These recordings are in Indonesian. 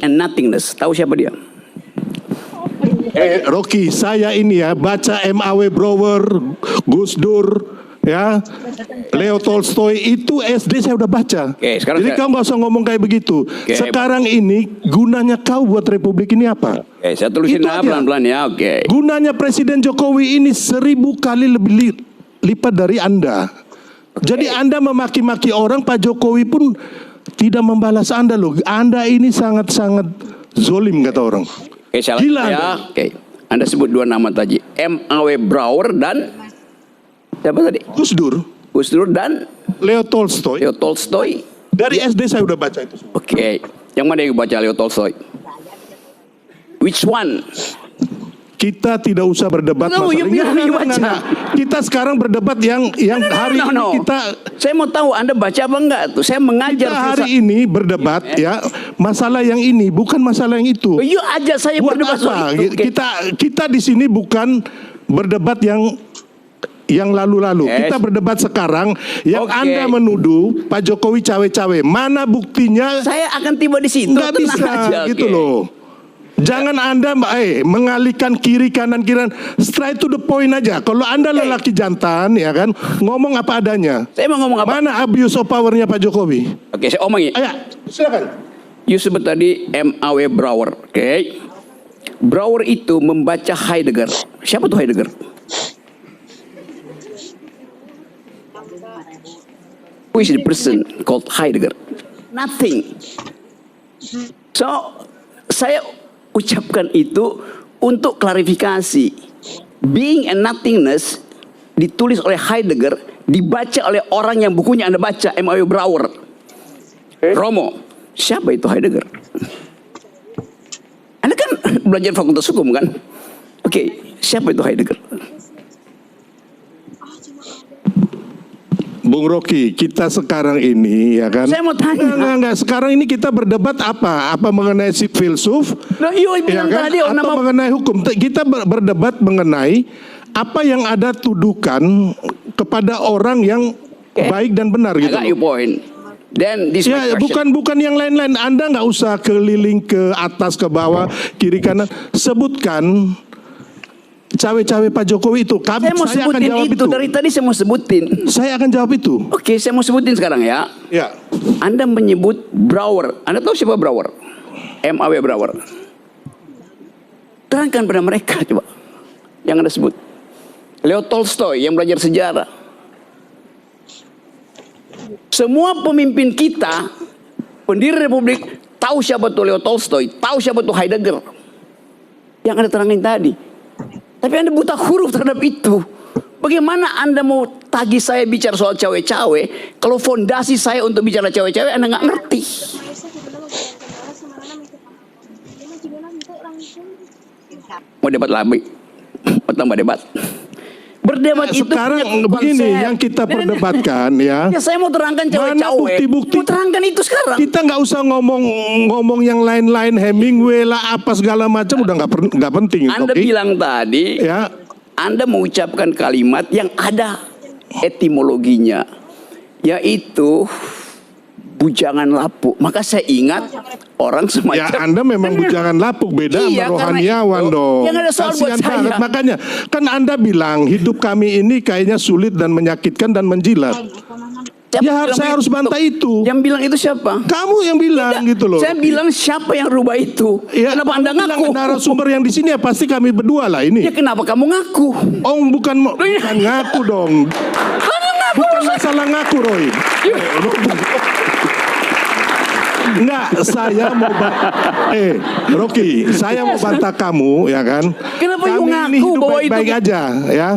and nothingness. Tahu siapa dia? Rocky, saya ini ya baca M.A.W. Brouwer, Gus Dur, ya, Leo Tolstoy, itu SD saya udah baca. Jadi kau nggak usah ngomong kayak begitu. Sekarang ini gunanya kau buat Republik ini apa? Saya tulisin pelan-pelan ya. Gunanya Presiden Jokowi ini 1000 kali lebih lipat dari Anda. Jadi Anda memaki-maki orang, Pak Jokowi pun tidak membalas Anda loh. Anda ini sangat-sangat zolim kata orang. Gila ya. Anda sebut dua nama tadi, M.A.W. Brouwer dan siapa tadi? Gus Dur. Gus Dur dan Leo Tolstoy. Leo Tolstoy. Dari SD saya udah baca itu semua. Yang mana yang baca Leo Tolstoy? Which one? Kita tidak usah berdebat masalah. Kita sekarang berdebat yang hari ini kita. Saya mau tahu Anda baca apa enggak tuh? Saya mengajar. Kita hari ini berdebat ya masalah yang ini, bukan masalah yang itu. Yuk aja saya berdebat soal itu. Kita di sini bukan berdebat yang lalu-lalu. Kita berdebat sekarang yang Anda menuduh Pak Jokowi cawe-cawe. Mana buktinya? Saya akan tiba di situ. Nggak bisa gitu loh. Jangan Anda mengalihkan kiri kanan. Straight to the point aja. Kalau Anda lelaki jantan ya kan, ngomong apa adanya. Saya mau ngomong apa? Mana abuse of powernya Pak Jokowi? Saya omongin. Ayo, silakan. You sebut tadi M.A.W. Brouwer. Brouwer itu membaca Heidegger. Siapa tuh Heidegger? Who is the person called Heidegger? Nothing. So, saya ucapkan itu untuk klarifikasi. Being and nothingness ditulis oleh Heidegger, dibaca oleh orang yang bukunya Anda baca, M.A.W. Brouwer. Romo, siapa itu Heidegger? Anda kan belajar fakultas hukum kan? Siapa itu Heidegger? Bung Rocky, kita sekarang ini ya kan. Saya mau tanya. Enggak. Sekarang ini kita berdebat apa? Apa mengenai si filsuf? Ya kan? Tadi, atau mengenai hukum? Kita berdebat mengenai apa yang ada tuduhkan kepada orang yang baik dan benar gitu. I got your point. Then this ya, bukan yang lain-lain. Anda nggak usah keliling ke atas ke bawah kiri kanan. Sebutkan cawe-cawe Pak Jokowi itu. Saya mau sebutin itu. Dari tadi saya mau sebutin. Saya akan jawab itu. Saya mau sebutin sekarang ya. Anda menyebut Brouwer. Anda tahu siapa Brouwer? M.A.W. Brouwer. Terangkan pada mereka coba. Yang Anda sebut. Leo Tolstoy yang belajar sejarah. Semua pemimpin kita, pendiri Republik, tahu siapa tuh Leo Tolstoy, tahu siapa tuh Heidegger. Yang Anda terangin tadi. Tapi Anda buta huruf terhadap itu. Bagaimana Anda mau tagih saya bicara soal cawe-cawe, kalau fondasi saya untuk bicara cawe-cawe Anda nggak ngerti. Mau debat lagi? Mau tambah debat? Berdebat itu sekarang begini yang kita perdebatkan ya. Saya mau terangkan cawe-cawe. Bukti-bukti. Mau terangkan itu sekarang. Kita nggak usah ngomong yang lain-lain, Hemingway lah apa segala macam, udah nggak penting. Anda bilang tadi, ya. Anda mengucapkan kalimat yang ada etimologinya, yaitu bujangan lapuk. Maka saya ingat orang semacam. Ya Anda memang bujangan lapuk, beda sama rohaniawan dong. Yang ada soal buat saya. Makanya kan Anda bilang hidup kami ini kayaknya sulit dan menyakitkan dan menjilat. Saya harus bantah itu. Yang bilang itu siapa? Kamu yang bilang gitu loh. Saya bilang siapa yang rubah itu? Kenapa Anda ngaku? Narasumber yang di sini ya pasti kami berdua lah ini. Ya kenapa kamu ngaku? Oh bukan ngaku dong. Bukan masalah ngaku Roy. Enggak, saya mau Rocky, saya mau bantah kamu ya kan. Kenapa kami ini hidup baik-baik aja ya.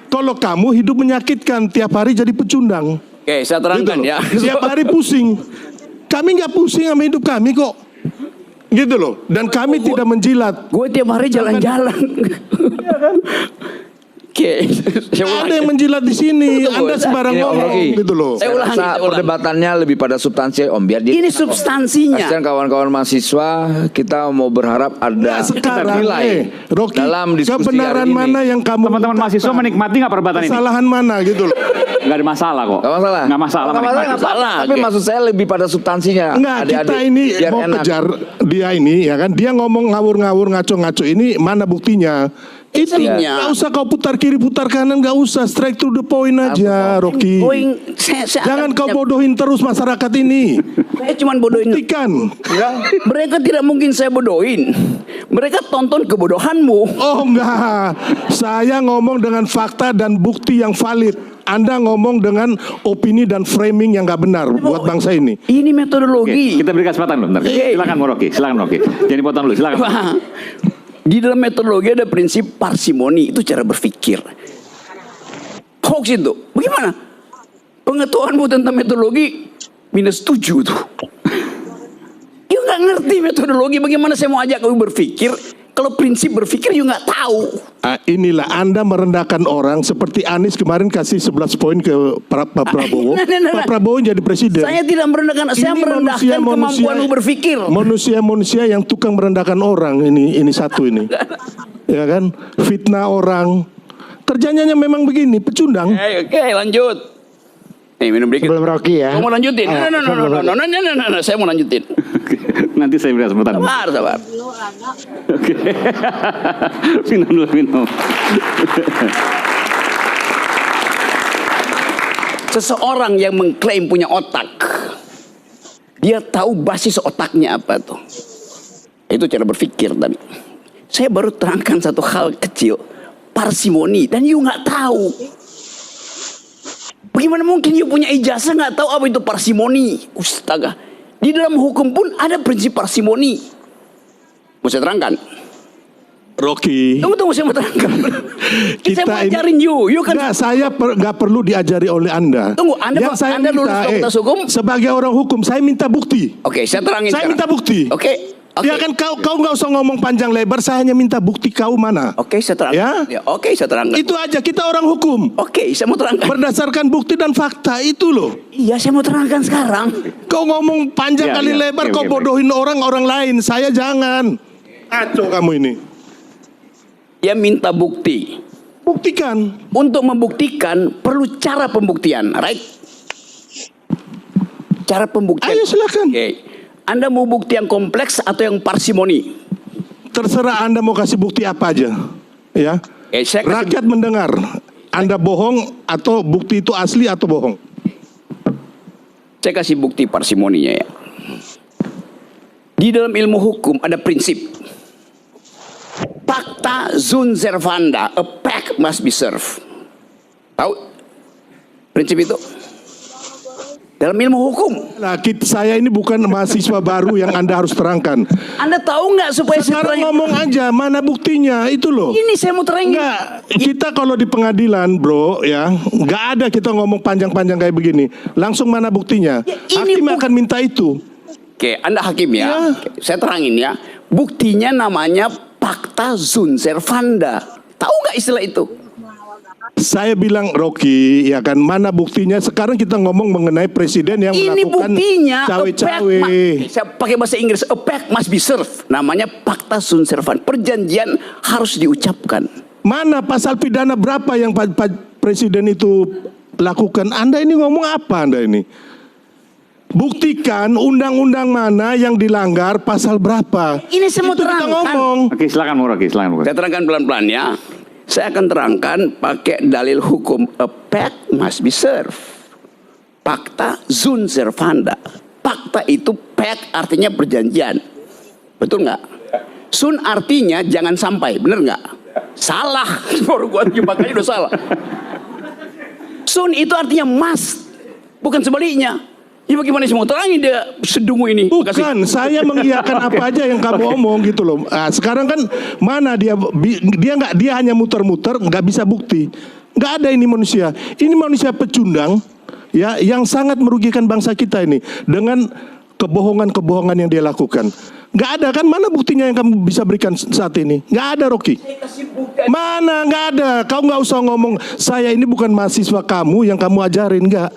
Kalau kamu hidup menyakitkan, tiap hari jadi pecundang. Saya terangkan gitu ya. Tiap hari pusing. Kami nggak pusing sama hidup kami kok. Gitu loh. Dan kami tidak menjilat. Gue tiap hari jalan-jalan. Oke, Ada yang menjilat di sini. Tunggu, Anda sembarang Ini, Om ngomong Rocky. gitu loh. Saya Saya ulangi, rasa saya ulangi. perdebatannya lebih pada substansi Om, biar dia Ini substansinya. kasihan kawan-kawan mahasiswa, kita mau berharap ada Nah, sekarang, nilai Rocky, dalam diskusi kebenaran hari ini. mana yang kamu Teman-teman mahasiswa ungkapkan? menikmati nggak perdebatan ini? Kesalahan mana gitu loh. Nggak ada masalah kok. Gak masalah. Nggak masalah Nggak menikmati. nggak masalah. Tapi Oke. maksud saya lebih pada substansinya. Enggak, kita Adik-adik, ini biar mau enak. kejar dia ini ya kan. Dia ngomong ngawur-ngawur ngaco-ngaco ini mana buktinya? Itu Intinya. nggak usah kau putar kiri putar kanan, nggak usah, straight to the point aja, Rocky. Jangan kau bodohin terus masyarakat ini. Saya cuma bodohin. Buktikan. Mereka tidak mungkin saya bodohin. Mereka tonton kebodohanmu. Oh enggak, saya ngomong dengan fakta dan bukti yang valid. Anda ngomong dengan opini dan framing yang nggak benar buat bangsa ini. Ini Oke, metodologi. kita beri kesempatan loh. Bentar. Silakan Mo Rocky, silakan Rocky. Jangan dipotong dulu, silakan. Di dalam metodologi ada prinsip parsimoni, itu cara berpikir. Hoax itu, bagaimana? Pengetahuanmu tentang metodologi -7 tuh. You nggak ngerti metodologi, bagaimana saya mau ajak kamu berpikir? Kalau prinsip berpikir you nggak tahu. Inilah Anda merendahkan orang seperti Anies kemarin kasih 11 poin ke Pak Prabowo. Nah. Pak Prabowo jadi presiden. Saya tidak merendahkan, saya Ini merendahkan kemampuanmu berpikir. Manusia-manusia yang tukang merendahkan orang ini satu ini. Ya kan? Fitnah orang. Kerjanya memang begini, pecundang. Oke, lanjut. Minum dikit. Sebelum Rocky ya. Kamu mau lanjutin? No, saya mau lanjutin. Nanti saya beri kesempatan. Sabar. Oke. Minum dulu, minum. Seseorang yang mengklaim punya otak, dia tahu basis otaknya apa tuh. Itu cara berpikir tadi. Saya baru terangkan satu hal kecil, parsimoni, dan you nggak tahu. Bagaimana mungkin you punya ijazah nggak tahu apa itu parsimoni? Astaga. Di dalam hukum pun ada prinsip parsimoni. Mau saya terangkan? Rocky. Tunggu, saya mau terangkan. Saya mau ini- ajarin you kan. Enggak, saya nggak perlu diajari oleh Anda. Tunggu, Anda lulus fakultas hukum? Sebagai orang hukum, saya minta bukti. Oke, saya terangin. Saya sekarang. minta bukti. Oke. Ya kan kau nggak usah ngomong panjang lebar, saya hanya minta bukti kau mana. Oke, saya terangkan. Ya? Oke, saya terangkan. Itu aja, kita orang hukum. Oke, saya mau terangkan. Berdasarkan bukti dan fakta itu loh. Iya, saya mau terangkan sekarang. Kau ngomong panjang Ya, kali ya, lebar, oke, kau oke, bodohin orang lain. Saya jangan. Kacau kamu ini. Dia minta bukti. Buktikan. Untuk membuktikan perlu cara pembuktian, right? Cara pembuktian. Ayo silakan. Oke. Anda mau bukti yang kompleks atau yang parsimoni? Terserah Anda mau kasih bukti apa aja. Ya. Saya kasih- Rakyat mendengar. Anda bohong atau bukti itu asli atau bohong? Saya kasih bukti parsimoninya ya. Di dalam ilmu hukum ada prinsip. Pacta sunt servanda, a pact must be served. Tahu prinsip itu? Dalam ilmu hukum. Nah, saya ini bukan mahasiswa baru yang Anda harus terangkan. Anda tahu nggak supaya saya Sekarang terangin? ngomong aja, mana buktinya itu loh. Ini saya mau terangin. Enggak, kita kalau di pengadilan bro ya, nggak ada kita ngomong panjang-panjang kayak begini. Langsung mana buktinya? Ya, ini Hakim akan minta itu. Oke, Anda hakim ya. Ya. Oke, saya terangin ya. Buktinya namanya pacta sunt servanda. Tahu nggak istilah itu? Saya bilang Rocky, ya kan, mana buktinya? Sekarang kita ngomong mengenai presiden yang Ini melakukan buktinya. cawe-cawe. Saya pakai bahasa Inggris. A pact must be served. Namanya pacta sunt servanda. Perjanjian harus diucapkan. Mana pasal pidana berapa yang presiden itu lakukan? Anda ini ngomong apa Anda ini? Buktikan undang-undang mana yang dilanggar, pasal berapa? Ini saya mau Itu kita terangkan. ngomong. Oke, silakan Mo Rocky, silakan Mo Rocky. Saya terangkan pelan-pelan ya. Saya akan terangkan pakai dalil hukum. A pact must be served. Pacta sunt servanda. Pacta itu pact artinya perjanjian. Betul nggak? Sun artinya jangan sampai. Bener nggak? Salah. Baru gua makanya udah salah. Sun itu artinya must. Bukan sebaliknya. Ya bagaimana sih mau terangin dia sedungu ini? Bukan, saya mengiyakan apa aja yang kamu omong gitu loh. Nah, sekarang kan mana dia hanya muter-muter, nggak bisa bukti. Nggak ada ini manusia. Ini manusia pecundang, ya, yang sangat merugikan bangsa kita ini dengan kebohongan-kebohongan yang dia lakukan. Nggak ada kan, mana buktinya yang kamu bisa berikan saat ini? Nggak ada, Rocky. Saya kasih bukti Mana nggak ada. Kau nggak usah ngomong saya ini bukan mahasiswa kamu yang kamu ajarin, nggak.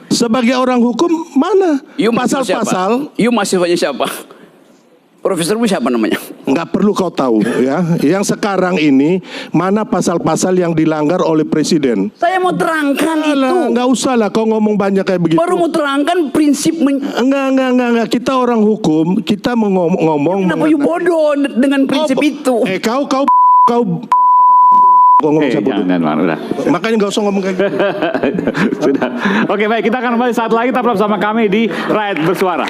Sebagai orang hukum mana pasal-pasal? You mahasiswanya siapa? Profesormu siapa namanya? Nggak perlu kau tahu ya. Yang sekarang ini mana pasal-pasal yang dilanggar oleh presiden? Saya mau terangkan itu. Nggak usah lah kau ngomong banyak kayak begitu. Baru mau terangkan prinsip. Enggak. Kita orang hukum, kita mau ngomong. Kenapa you bodoh dengan prinsip itu? Kau ngomong siapa bodoh? Jangan, udah. Makanya nggak usah ngomong kayak gitu. Sudah. Oke, baik, kita akan kembali saat lagi tetap bersama kami di Rakyat Bersuara.